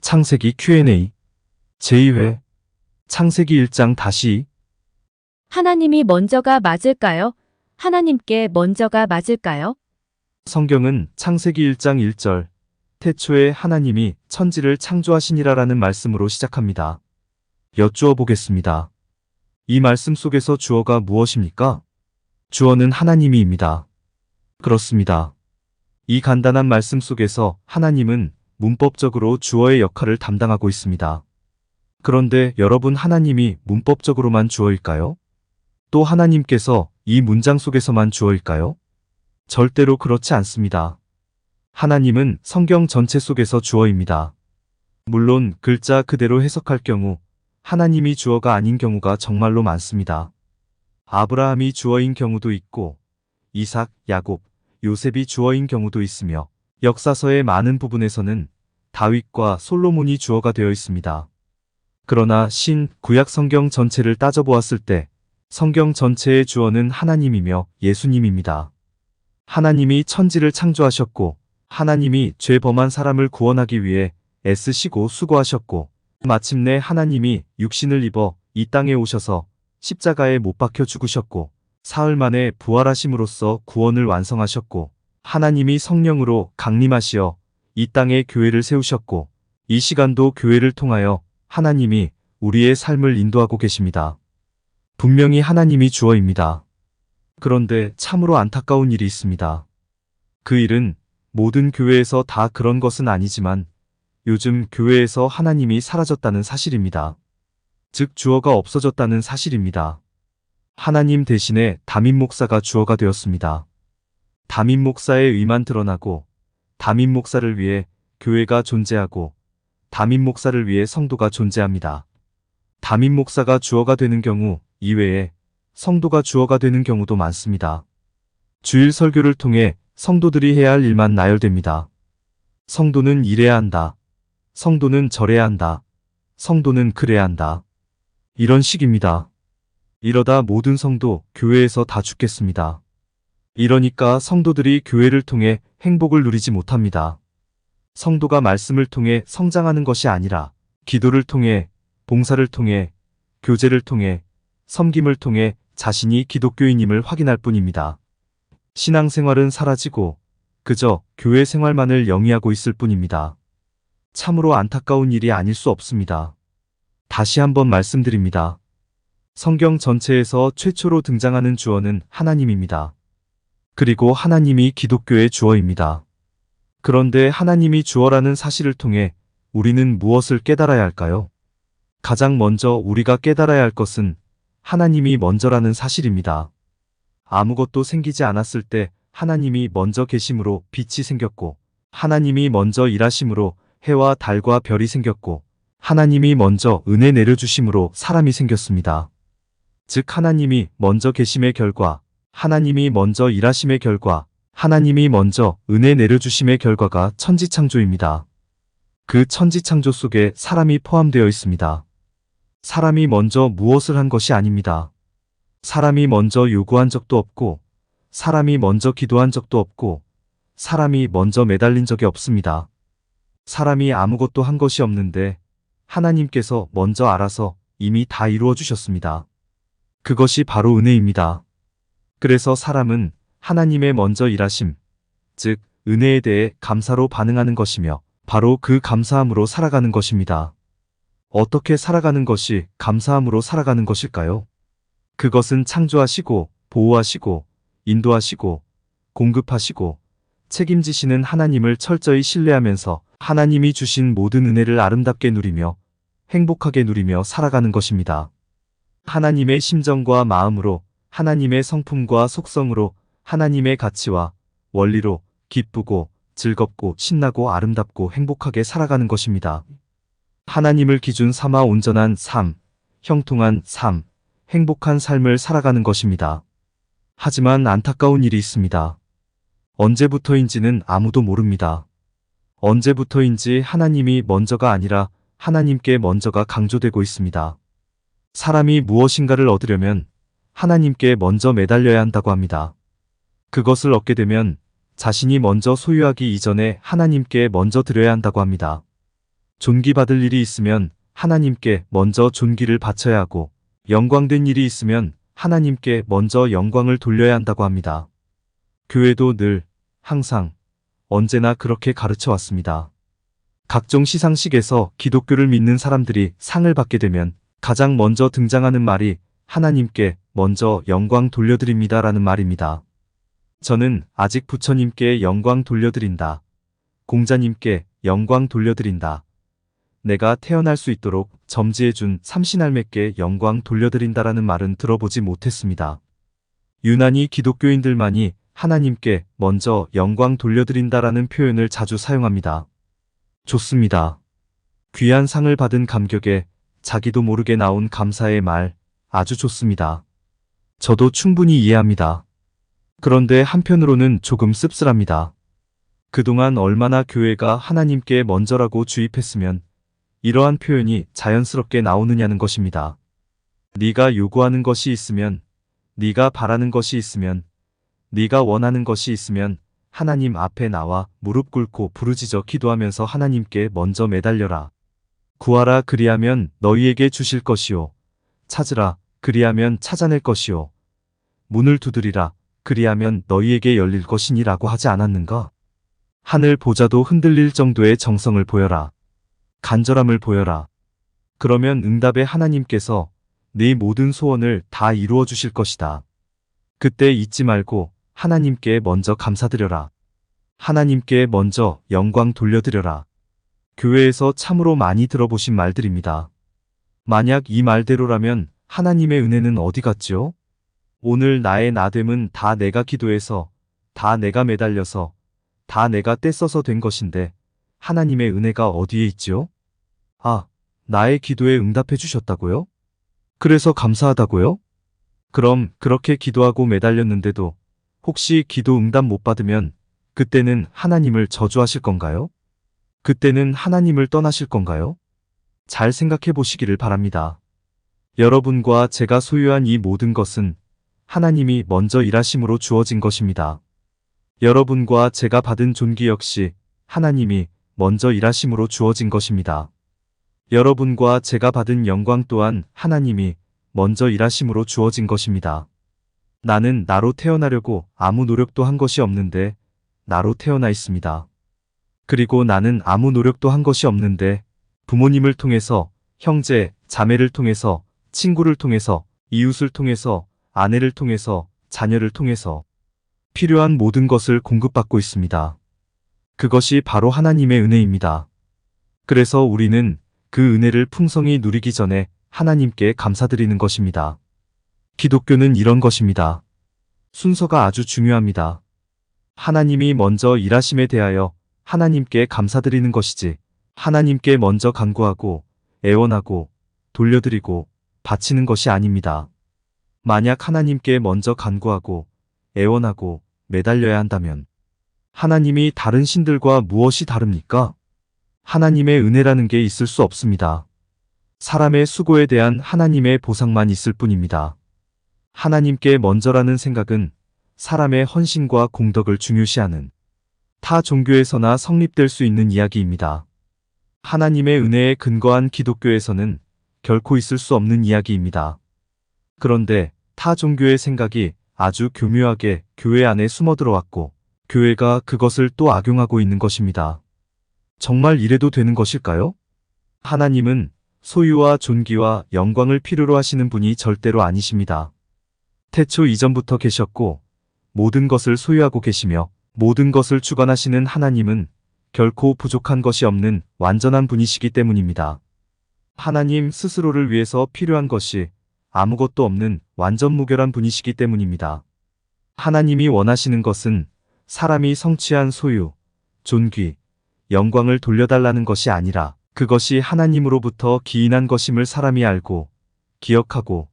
창세기 Q&A 제2회 창세기 1장 다시 하나님이 먼저가 맞을까요? 하나님께 먼저가 맞을까요? 성경은 창세기 1장 1절 태초에 하나님이 천지를 창조하시니라라는 말씀으로 시작합니다. 여쭈어 보겠습니다. 이 말씀 속에서 주어가 무엇입니까? 주어는 하나님이입니다. 그렇습니다. 이 간단한 말씀 속에서 하나님은 문법적으로 주어의 역할을 담당하고 있습니다. 그런데 여러분, 하나님이 문법적으로만 주어일까요? 또 하나님께서 이 문장 속에서만 주어일까요? 절대로 그렇지 않습니다. 하나님은 성경 전체 속에서 주어입니다. 물론 글자 그대로 해석할 경우 하나님이 주어가 아닌 경우가 정말로 많습니다. 아브라함이 주어인 경우도 있고 이삭, 야곱, 요셉이 주어인 경우도 있으며 역사서의 많은 부분에서는 다윗과 솔로몬이 주어가 되어 있습니다. 그러나 구약 성경 전체를 따져보았을 때 성경 전체의 주어는 하나님이며 예수님입니다. 하나님이 천지를 창조하셨고 하나님이 죄 범한 사람을 구원하기 위해 애쓰시고 수고하셨고 마침내 하나님이 육신을 입어 이 땅에 오셔서 십자가에 못 박혀 죽으셨고 사흘 만에 부활하심으로써 구원을 완성하셨고 하나님이 성령으로 강림하시어 이 땅에 교회를 세우셨고 이 시간도 교회를 통하여 하나님이 우리의 삶을 인도하고 계십니다. 분명히 하나님이 주어입니다. 그런데 참으로 안타까운 일이 있습니다. 그 일은 모든 교회에서 다 그런 것은 아니지만 요즘 교회에서 하나님이 사라졌다는 사실입니다. 즉 주어가 없어졌다는 사실입니다. 하나님 대신에 담임 목사가 주어가 되었습니다. 담임 목사의 의만 드러나고 담임 목사를 위해 교회가 존재하고 담임 목사를 위해 성도가 존재합니다. 담임 목사가 주어가 되는 경우 이외에 성도가 주어가 되는 경우도 많습니다. 주일 설교를 통해 성도들이 해야 할 일만 나열됩니다. 성도는 이래야 한다. 성도는 저래야 한다. 성도는 그래야 한다. 이런 식입니다. 이러다 모든 성도 교회에서 다 죽겠습니다. 이러니까 성도들이 교회를 통해 행복을 누리지 못합니다. 성도가 말씀을 통해 성장하는 것이 아니라 기도를 통해, 봉사를 통해, 교제를 통해, 섬김을 통해 자신이 기독교인임을 확인할 뿐입니다. 신앙생활은 사라지고 그저 교회 생활만을 영위하고 있을 뿐입니다. 참으로 안타까운 일이 아닐 수 없습니다. 다시 한번 말씀드립니다. 성경 전체에서 최초로 등장하는 주어는 하나님입니다. 그리고 하나님이 기독교의 주어입니다. 그런데 하나님이 주어라는 사실을 통해 우리는 무엇을 깨달아야 할까요? 가장 먼저 우리가 깨달아야 할 것은 하나님이 먼저라는 사실입니다. 아무것도 생기지 않았을 때 하나님이 먼저 계심으로 빛이 생겼고 하나님이 먼저 일하심으로 해와 달과 별이 생겼고 하나님이 먼저 은혜 내려주심으로 사람이 생겼습니다. 즉 하나님이 먼저 계심의 결과, 하나님이 먼저 일하심의 결과, 하나님이 먼저 은혜 내려주심의 결과가 천지창조입니다. 그 천지창조 속에 사람이 포함되어 있습니다. 사람이 먼저 무엇을 한 것이 아닙니다. 사람이 먼저 요구한 적도 없고 사람이 먼저 기도한 적도 없고 사람이 먼저 매달린 적이 없습니다. 사람이 아무것도 한 것이 없는데 하나님께서 먼저 알아서 이미 다 이루어 주셨습니다. 그것이 바로 은혜입니다. 그래서 사람은 하나님의 먼저 일하심, 즉 은혜에 대해 감사로 반응하는 것이며 바로 그 감사함으로 살아가는 것입니다. 어떻게 살아가는 것이 감사함으로 살아가는 것일까요? 그것은 창조하시고 보호하시고 인도하시고 공급하시고 책임지시는 하나님을 철저히 신뢰하면서 하나님이 주신 모든 은혜를 아름답게 누리며 행복하게 누리며 살아가는 것입니다. 하나님의 심정과 마음으로, 하나님의 성품과 속성으로, 하나님의 가치와 원리로 기쁘고 즐겁고 신나고 아름답고 행복하게 살아가는 것입니다. 하나님을 기준 삼아 온전한 삶, 형통한 삶, 행복한 삶을 살아가는 것입니다. 하지만 안타까운 일이 있습니다. 언제부터인지는 아무도 모릅니다. 언제부터인지 하나님이 먼저가 아니라 하나님께 먼저가 강조되고 있습니다. 사람이 무엇인가를 얻으려면 하나님께 먼저 매달려야 한다고 합니다. 그것을 얻게 되면 자신이 먼저 소유하기 이전에 하나님께 먼저 드려야 한다고 합니다. 존귀받을 일이 있으면 하나님께 먼저 존귀를 바쳐야 하고 영광된 일이 있으면 하나님께 먼저 영광을 돌려야 한다고 합니다. 교회도 늘, 항상, 언제나 그렇게 가르쳐 왔습니다. 각종 시상식에서 기독교를 믿는 사람들이 상을 받게 되면 가장 먼저 등장하는 말이 하나님께 먼저 영광 돌려드립니다라는 말입니다. 저는 아직 부처님께 영광 돌려드린다. 공자님께 영광 돌려드린다. 내가 태어날 수 있도록 점지해준 삼신할매께 영광 돌려드린다라는 말은 들어보지 못했습니다. 유난히 기독교인들만이 하나님께 먼저 영광 돌려드린다라는 표현을 자주 사용합니다. 좋습니다. 귀한 상을 받은 감격에 자기도 모르게 나온 감사의 말 아주 좋습니다. 저도 충분히 이해합니다. 그런데 한편으로는 조금 씁쓸합니다. 그동안 얼마나 교회가 하나님께 먼저라고 주입했으면 이러한 표현이 자연스럽게 나오느냐는 것입니다. 네가 요구하는 것이 있으면, 네가 바라는 것이 있으면, 네가 원하는 것이 있으면 하나님 앞에 나와 무릎 꿇고 부르짖어 기도하면서 하나님께 먼저 매달려라. 구하라 그리하면 너희에게 주실 것이요. 찾으라 그리하면 찾아낼 것이요. 문을 두드리라 그리하면 너희에게 열릴 것이니라고 하지 않았는가? 하늘 보자도 흔들릴 정도의 정성을 보여라. 간절함을 보여라. 그러면 응답의 하나님께서 네 모든 소원을 다 이루어 주실 것이다. 그때 잊지 말고 하나님께 먼저 감사드려라. 하나님께 먼저 영광 돌려드려라. 교회에서 참으로 많이 들어보신 말들입니다. 만약 이 말대로라면 하나님의 은혜는 어디 갔지요? 오늘 나의 나됨은 다 내가 기도해서, 다 내가 매달려서, 다 내가 떼써서 된 것인데 하나님의 은혜가 어디에 있지요? 아, 나의 기도에 응답해 주셨다고요? 그래서 감사하다고요? 그럼 그렇게 기도하고 매달렸는데도 혹시 기도 응답 못 받으면 그때는 하나님을 저주하실 건가요? 그때는 하나님을 떠나실 건가요? 잘 생각해 보시기를 바랍니다. 여러분과 제가 소유한 이 모든 것은 하나님이 먼저 일하심으로 주어진 것입니다. 여러분과 제가 받은 존귀 역시 하나님이 먼저 일하심으로 주어진 것입니다. 여러분과 제가 받은 영광 또한 하나님이 먼저 일하심으로 주어진 것입니다. 나는 나로 태어나려고 아무 노력도 한 것이 없는데 나로 태어나 있습니다. 그리고 나는 아무 노력도 한 것이 없는데 부모님을 통해서, 형제, 자매를 통해서, 친구를 통해서, 이웃을 통해서, 아내를 통해서, 자녀를 통해서 필요한 모든 것을 공급받고 있습니다. 그것이 바로 하나님의 은혜입니다. 그래서 우리는 그 은혜를 풍성히 누리기 전에 하나님께 감사드리는 것입니다. 기독교는 이런 것입니다. 순서가 아주 중요합니다. 하나님이 먼저 일하심에 대하여 하나님께 감사드리는 것이지 하나님께 먼저 간구하고 애원하고 돌려드리고 바치는 것이 아닙니다. 만약 하나님께 먼저 간구하고 애원하고 매달려야 한다면 하나님이 다른 신들과 무엇이 다릅니까? 하나님의 은혜라는 게 있을 수 없습니다. 사람의 수고에 대한 하나님의 보상만 있을 뿐입니다. 하나님께 먼저라는 생각은 사람의 헌신과 공덕을 중요시하는 타 종교에서나 성립될 수 있는 이야기입니다. 하나님의 은혜에 근거한 기독교에서는 결코 있을 수 없는 이야기입니다. 그런데 타 종교의 생각이 아주 교묘하게 교회 안에 숨어 들어왔고 교회가 그것을 또 악용하고 있는 것입니다. 정말 이래도 되는 것일까요? 하나님은 소유와 존귀와 영광을 필요로 하시는 분이 절대로 아니십니다. 태초 이전부터 계셨고 모든 것을 소유하고 계시며 모든 것을 주관하시는 하나님은 결코 부족한 것이 없는 완전한 분이시기 때문입니다. 하나님 스스로를 위해서 필요한 것이 아무것도 없는 완전 무결한 분이시기 때문입니다. 하나님이 원하시는 것은 사람이 성취한 소유, 존귀, 영광을 돌려달라는 것이 아니라 그것이 하나님으로부터 기인한 것임을 사람이 알고 기억하고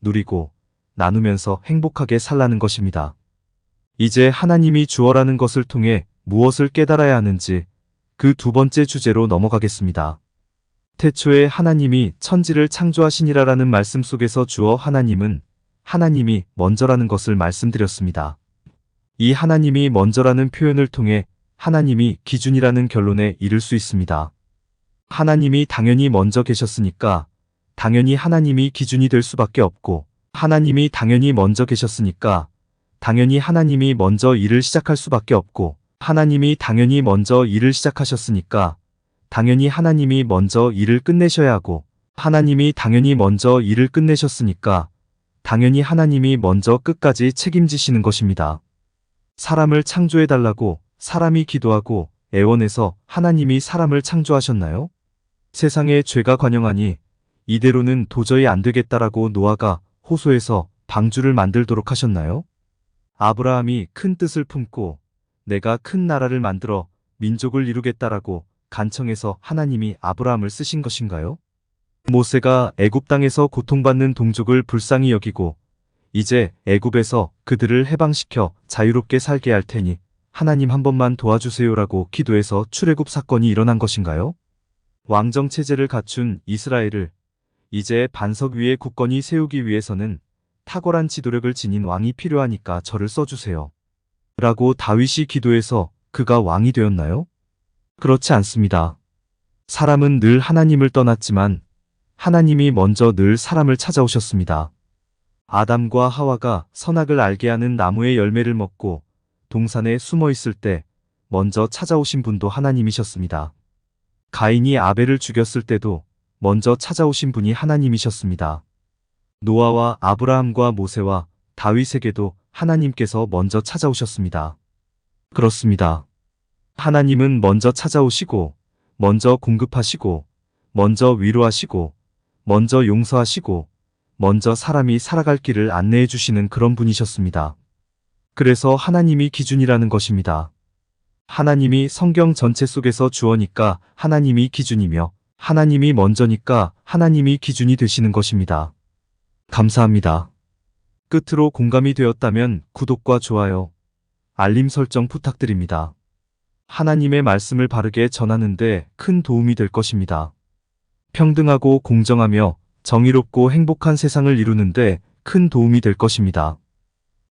누리고 나누면서 행복하게 살라는 것입니다. 이제 하나님이 주어라는 것을 통해 무엇을 깨달아야 하는지 그 두 번째 주제로 넘어가겠습니다. 태초에 하나님이 천지를 창조하시니라라는 말씀 속에서 주어 하나님은 하나님이 먼저라는 것을 말씀드렸습니다. 이 하나님이 먼저라는 표현을 통해 하나님이 기준이라는 결론에 이를 수 있습니다. 하나님이 당연히 먼저 계셨으니까 당연히 하나님이 기준이 될 수밖에 없고, 하나님이 당연히 먼저 계셨으니까 당연히 하나님이 먼저 일을 시작할 수밖에 없고, 하나님이 당연히 먼저 일을 시작하셨으니까 당연히 하나님이 먼저 일을 끝내셔야 하고, 하나님이 당연히 먼저 일을 끝내셨으니까 당연히 하나님이 먼저 끝까지 책임지시는 것입니다. 사람을 창조해달라고 사람이 기도하고 애원해서 하나님이 사람을 창조하셨나요? 세상에 죄가 관영하니 이대로는 도저히 안 되겠다라고 노아가 호소해서 방주를 만들도록 하셨나요? 아브라함이 큰 뜻을 품고 내가 큰 나라를 만들어 민족을 이루겠다라고 간청해서 하나님이 아브라함을 쓰신 것인가요? 모세가 애굽 땅에서 고통받는 동족을 불쌍히 여기고 이제 애굽에서 그들을 해방시켜 자유롭게 살게 할 테니 하나님 한 번만 도와주세요라고 기도해서 출애굽 사건이 일어난 것인가요? 왕정 체제를 갖춘 이스라엘을 이제 반석 위에 굳건히 세우기 위해서는 탁월한 지도력을 지닌 왕이 필요하니까 저를 써주세요. 라고 다윗이 기도해서 그가 왕이 되었나요? 그렇지 않습니다. 사람은 늘 하나님을 떠났지만 하나님이 먼저 늘 사람을 찾아오셨습니다. 아담과 하와가 선악을 알게 하는 나무의 열매를 먹고 동산에 숨어 있을 때 먼저 찾아오신 분도 하나님이셨습니다. 가인이 아벨을 죽였을 때도 먼저 찾아오신 분이 하나님이셨습니다. 노아와 아브라함과 모세와 다윗에게도 하나님께서 먼저 찾아오셨습니다. 그렇습니다. 하나님은 먼저 찾아오시고, 먼저 공급하시고, 먼저 위로하시고, 먼저 용서하시고, 먼저 사람이 살아갈 길을 안내해 주시는 그런 분이셨습니다. 그래서 하나님이 기준이라는 것입니다. 하나님이 성경 전체 속에서 주어니까 하나님이 기준이며, 하나님이 먼저니까 하나님이 기준이 되시는 것입니다. 감사합니다. 끝으로 공감이 되었다면 구독과 좋아요, 알림 설정 부탁드립니다. 하나님의 말씀을 바르게 전하는데 큰 도움이 될 것입니다. 평등하고 공정하며 정의롭고 행복한 세상을 이루는데 큰 도움이 될 것입니다.